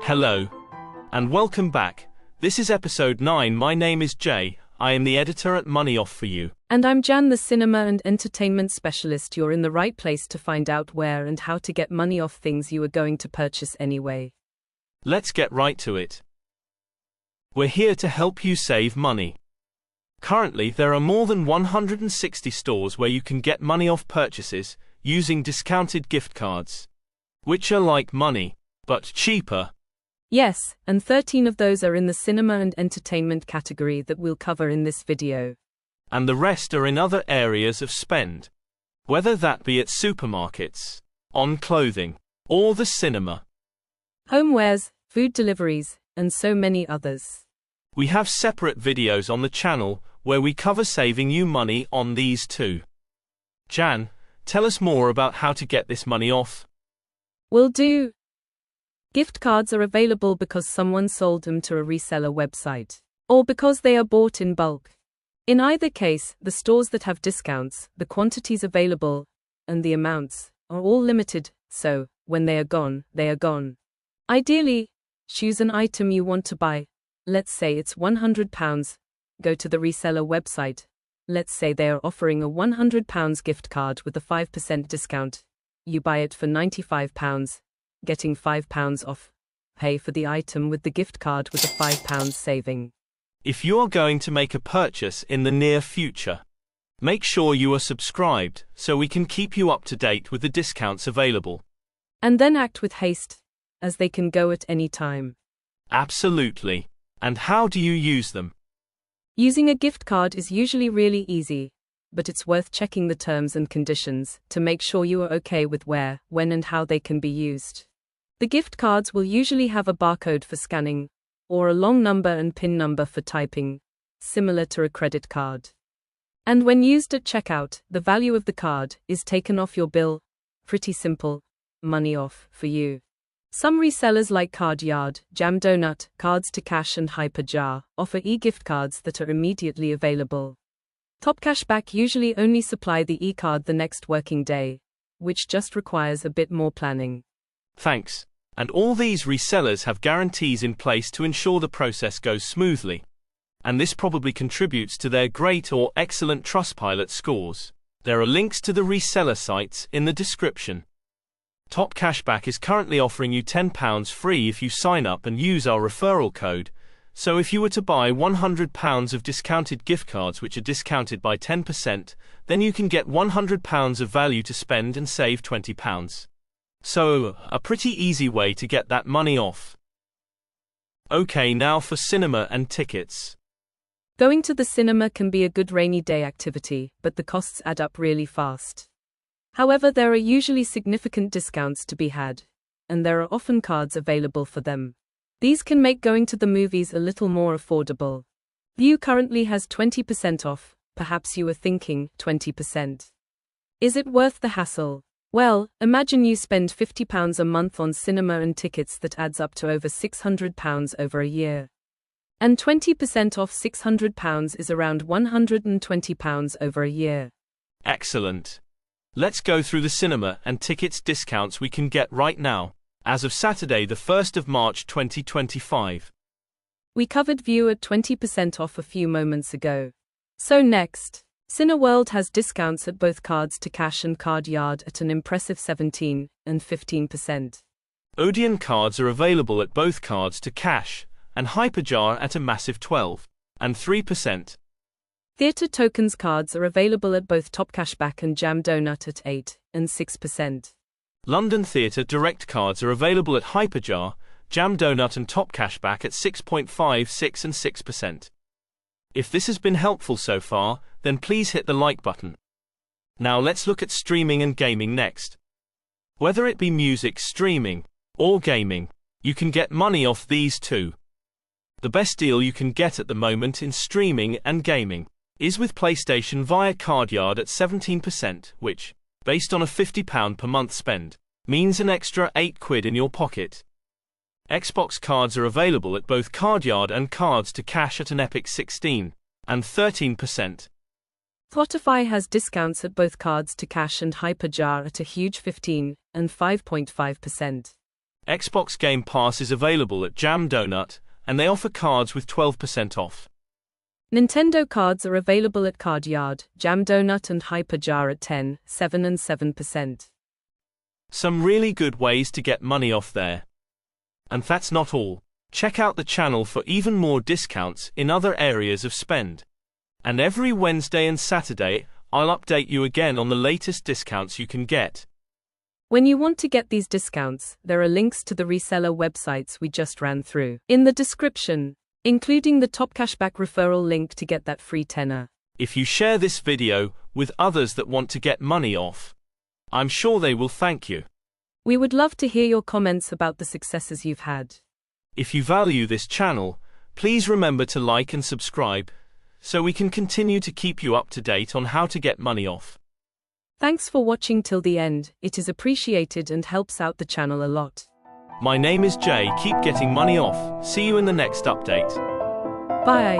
Hello. And welcome back. This is episode 9. My name is Jay. I am the editor at Money Off For You. And I'm Jan, the cinema and entertainment specialist. You're in the right place to find out where and how to get money off things you are going to purchase anyway. Let's get right to it. We're here to help you save money. Currently, there are more than 160 stores where you can get money off purchases using discounted gift cards, which are like money, but cheaper. Yes, and 13 of those are in the cinema and entertainment category that we'll cover in this video. And the rest are in other areas of spend, whether that be at supermarkets, on clothing, or the cinema, homewares, food deliveries, and so many others. We have separate videos on the channel where we cover saving you money on these too. Jan, tell us more about how to get this money off. Will do. Gift cards are available because someone sold them to a reseller website, or because they are bought in bulk. In either case, the stores that have discounts, the quantities available, and the amounts are all limited, so when they are gone, they are gone. Ideally, choose an item you want to buy. Let's say it's £100. Go to the reseller website. Let's say they are offering a £100 gift card with a 5% discount. You buy it for £95. Getting £5 off. Pay for the item with the gift card with a £5 saving. If you are going to make a purchase in the near future, make sure you are subscribed so we can keep you up to date with the discounts available. And then act with haste, as they can go at any time. Absolutely. And how do you use them? Using a gift card is usually really easy, but it's worth checking the terms and conditions to make sure you are okay with where, when and how they can be used. The gift cards will usually have a barcode for scanning, or a long number and PIN number for typing, similar to a credit card. And when used at checkout, the value of the card is taken off your bill. Pretty simple. Money off for you. Some resellers like Card Yard, Jam Donut, Cards to Cash and Hyperjar offer e-gift cards that are immediately available. Top Cashback usually only supply the e-card the next working day, which just requires a bit more planning. Thanks. And all these resellers have guarantees in place to ensure the process goes smoothly. And this probably contributes to their great or excellent Trustpilot scores. There are links to the reseller sites in the description. Top Cashback is currently offering you £10 free if you sign up and use our referral code. So if you were to buy £100 of discounted gift cards which are discounted by 10%, then you can get £100 of value to spend and save £20. So, a pretty easy way to get that money off. Okay, now for cinema and tickets. Going to the cinema can be a good rainy day activity, but the costs add up really fast. However, there are usually significant discounts to be had, and there are often cards available for them. These can make going to the movies a little more affordable. View currently has 20% off. Perhaps you are thinking, 20%. Is it worth the hassle? Well, imagine you spend £50 a month on cinema and tickets. That adds up to over £600 over a year. And 20% off £600 is around £120 over a year. Excellent. Let's go through the cinema and tickets discounts we can get right now, as of Saturday the 1st of March 2025. We covered View at 20% off a few moments ago. So next, Cineworld has discounts at both Cards to Cash and Card Yard at an impressive 17% and 15%. Odeon cards are available at both Cards to Cash and Hyperjar at a massive 12% and 3%. Theatre Tokens cards are available at both Top Cashback and Jam Donut at 8% and 6%. London Theatre Direct cards are available at Hyperjar, Jam Donut and Top Cashback at 6.56% and 6%. If this has been helpful so far, then please hit the like button. Now let's look at streaming and gaming next. Whether it be music streaming or gaming, you can get money off these too. The best deal you can get at the moment in streaming and gaming is with PlayStation via Card Yard at 17%, which, based on a £50 per month spend, means an extra £8 in your pocket. Xbox cards are available at both Card Yard and Cards to Cash at an epic 16% and 13%. Spotify has discounts at both Cards to Cash and Hyperjar at a huge 15% and 5.5%. Xbox Game Pass is available at Jam Donut, and they offer cards with 12% off. Nintendo cards are available at Card Yard, Jam Donut and Hyperjar at 10, 7 and 7%. Some really good ways to get money off there. And that's not all. Check out the channel for even more discounts in other areas of spend. And every Wednesday and Saturday, I'll update you again on the latest discounts you can get. When you want to get these discounts, there are links to the reseller websites we just ran through in the description, including the top cashback referral link to get that free tenner. If you share this video with others that want to get money off, I'm sure they will thank you. We would love to hear your comments about the successes you've had. If you value this channel, please remember to like and subscribe, so we can continue to keep you up to date on how to get money off. Thanks for watching till the end, it is appreciated and helps out the channel a lot. My name is Jay, keep getting money off, see you in the next update. Bye.